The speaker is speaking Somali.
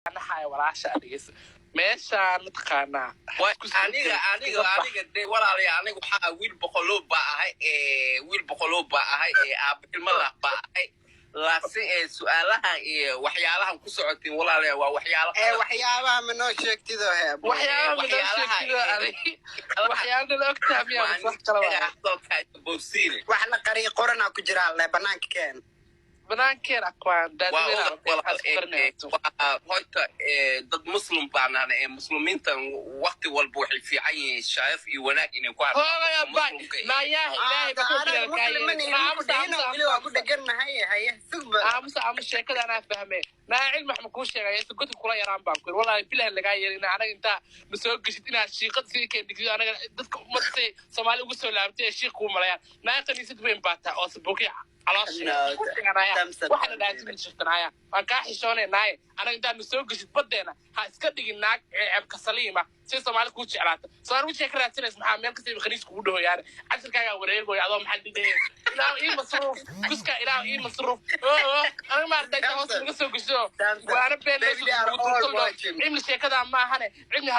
أنا حي ولا شاديس meeshaan mataqaanaa aniga de walaal aniga waxa wiil boqolow baa ahay ilmada baa ahay laasi su'aalaha iyo waxyaalahan ku socotiin walaal waa waxyaabaha ma noo sheegtido waxyaalaha la ogtahay miyaa wax kala wax la qariyo qorana ku jira le banaanka keen banaankeena kwaan hoyta dad muslim baan ahay muslimiinta waqti walba waxay fiican yihiin shaayf iyo wanaag inay ku hadlaan ilaahay ba ku ama sheekada ana fahmay ma cilmi wax ku sheegay inta gudub kula yaraan baan ku wallahi bilaah laga yeelina anaga inta ma soo gashid inaad shiiqad si keen digyo anaga dadka ummadtay Soomaali ugu soo laabtay shiiq ku malayaan ma qaniisad weyn baata oo sabuuqiya waxaan dhaantin jirtanaaya waan ka xishoonaynaa anaga intaan soo gashid badeena ha iska dhigin naag ceebka saliima si Soomaali ku jeclaata Soomaali ku jeclaatinays maxaa meel ka sii khaniis ku dhahayaan casirkaaga wareegoy adoo maxaa dhigay ilaa ii masruuf kuska ilaa ii masruuf anaga ma arday taas uga soo gasho waana been cilmi sheekada ma ahane cilmi